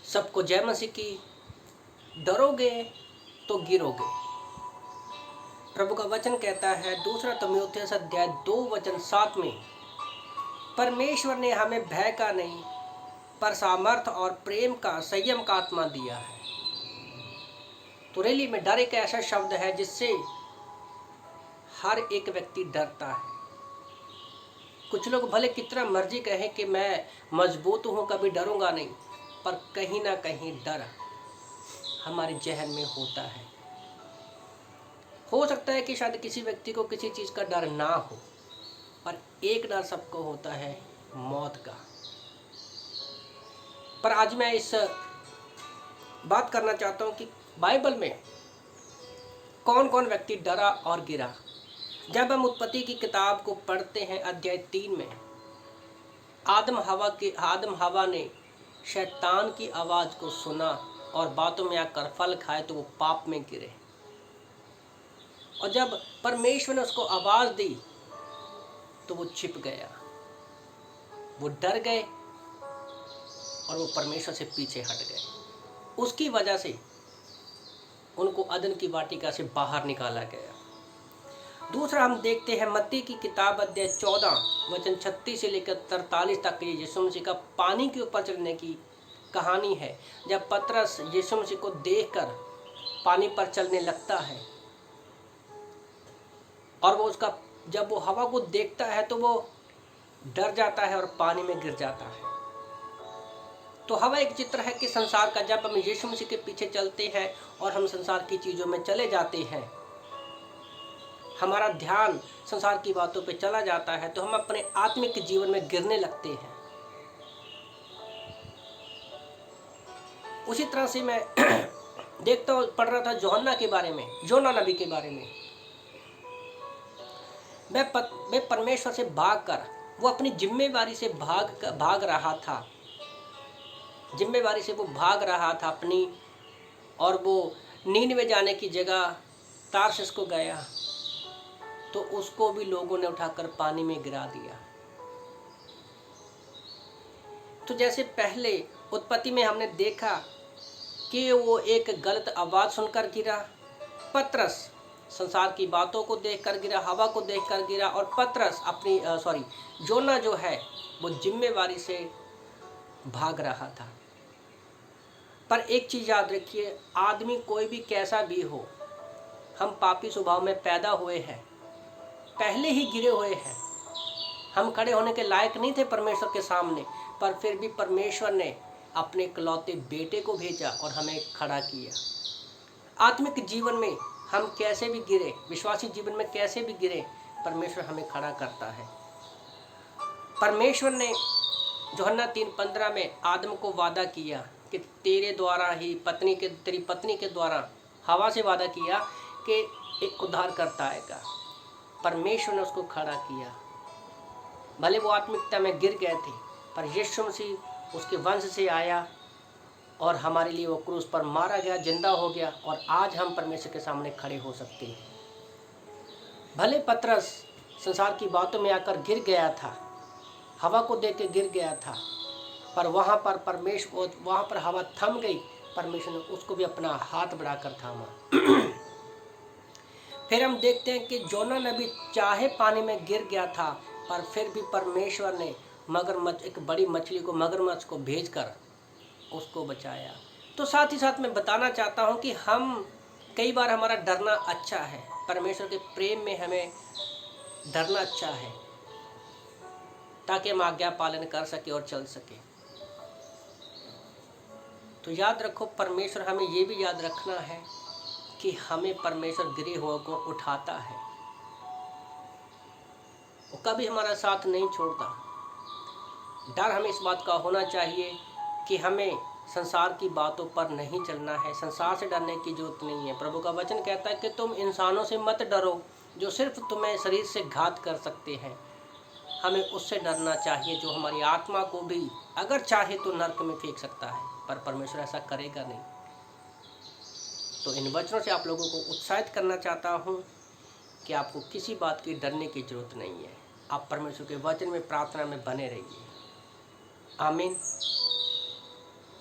सबको जय मसीह की। डरोगे तो गिरोगे। प्रभु का वचन कहता है 2 तीमुथियुस अध्याय 2:7 में, परमेश्वर ने हमें भय का नहीं पर सामर्थ और प्रेम का संयम का आत्मा दिया है। तो रियली में डर एक ऐसा शब्द है जिससे हर एक व्यक्ति डरता है। कुछ लोग भले कितना मर्जी कहें कि मैं मजबूत हूँ, कभी डरूंगा नहीं, पर कहीं ना कहीं डर हमारे जहन में होता है। हो सकता है कि शायद किसी व्यक्ति को किसी चीज़ का डर ना हो, पर एक डर सबको होता है, मौत का। पर आज मैं इस बात करना चाहता हूँ कि बाइबल में कौन कौन व्यक्ति डरा और गिरा। जब हम उत्पत्ति की किताब को पढ़ते हैं अध्याय 3 में, आदम हवा ने शैतान की आवाज़ को सुना और बातों में आकर फल खाए तो वो पाप में गिरे। और जब परमेश्वर ने उसको आवाज़ दी तो वो छिप गया, वो डर गए और वो परमेश्वर से पीछे हट गए। उसकी वजह से उनको अदन की वाटिका से बाहर निकाला गया। दूसरा हम देखते हैं मत्ती की किताब अध्याय 14 वचन 36 से लेकर 43 तक ये यीशु मसीह का पानी के ऊपर चलने की कहानी है। जब पतरस यीशु मसीह को देखकर पानी पर चलने लगता है और वो जब वो हवा को देखता है तो वो डर जाता है और पानी में गिर जाता है। तो हवा एक चित्र है कि संसार का। जब हम यीशु मसीह के पीछे चलते हैं और हम संसार की चीज़ों में चले जाते हैं, हमारा ध्यान संसार की बातों पे चला जाता है, तो हम अपने आत्मिक जीवन में गिरने लगते हैं। उसी तरह से मैं पढ़ रहा था जोहन्ना के बारे में, योना नबी के बारे में। वे परमेश्वर से भागकर वो अपनी जिम्मेवारी से भाग रहा था। जिम्मेवारी से वो भाग रहा था अपनी, और वो नीनवे जाने की जगह तारशिश को गया तो उसको भी लोगों ने उठाकर पानी में गिरा दिया। तो जैसे पहले उत्पत्ति में हमने देखा कि वो एक गलत आवाज़ सुनकर गिरा, पतरस संसार की बातों को देखकर गिरा, हवा को देखकर गिरा, और पतरस योना जो है वो जिम्मेवारी से भाग रहा था। पर एक चीज़ याद रखिए, आदमी कोई भी कैसा भी हो, हम पापी स्वभाव में पैदा हुए हैं, पहले ही गिरे हुए हैं। हम खड़े होने के लायक नहीं थे परमेश्वर के सामने, पर फिर भी परमेश्वर ने अपने इकलौते बेटे को भेजा और हमें खड़ा किया। आत्मिक जीवन में हम कैसे भी गिरे, विश्वासी जीवन में कैसे भी गिरे, परमेश्वर हमें खड़ा करता है। परमेश्वर ने यूहन्ना 3:15 में आदम को वादा किया कि तेरे द्वारा ही तेरी पत्नी के द्वारा हवा से वादा किया कि एक उद्धार करता आएगा। परमेश्वर ने उसको खड़ा किया। भले वो आत्मिकता में गिर गए थे, पर यीशु मसीह उसके वंश से आया और हमारे लिए वो क्रूस पर मारा गया, जिंदा हो गया, और आज हम परमेश्वर के सामने खड़े हो सकते हैं। भले पतरस संसार की बातों में आकर गिर गया था, हवा को देख के गिर गया था, पर वहाँ पर हवा थम गई, परमेश्वर ने उसको भी अपना हाथ बढ़ाकर थामा। फिर हम देखते हैं कि योना नबी चाहे पानी में गिर गया था, पर फिर भी परमेश्वर ने एक बड़ी मछली को, मगरमच्छ को भेजकर उसको बचाया। तो साथ ही साथ मैं बताना चाहता हूँ कि कई बार हमारा डरना अच्छा है, परमेश्वर के प्रेम में हमें डरना अच्छा है, ताकि हम आज्ञा पालन कर सके और चल सके। तो याद रखो, परमेश्वर हमें ये भी याद रखना है कि हमें परमेश्वर गिरे हुए को उठाता है, वो कभी हमारा साथ नहीं छोड़ता। डर हमें इस बात का होना चाहिए कि हमें संसार की बातों पर नहीं चलना है, संसार से डरने की जरूरत नहीं है। प्रभु का वचन कहता है कि तुम इंसानों से मत डरो जो सिर्फ तुम्हें शरीर से घात कर सकते हैं। हमें उससे डरना चाहिए जो हमारी आत्मा को भी अगर चाहे तो नरक में फेंक सकता है, पर परमेश्वर ऐसा करेगा नहीं। तो इन वचनों से आप लोगों को उत्साहित करना चाहता हूँ कि आपको किसी बात की डरने की जरूरत नहीं है। आप परमेश्वर के वचन में, प्रार्थना में बने रहिए। आमीन।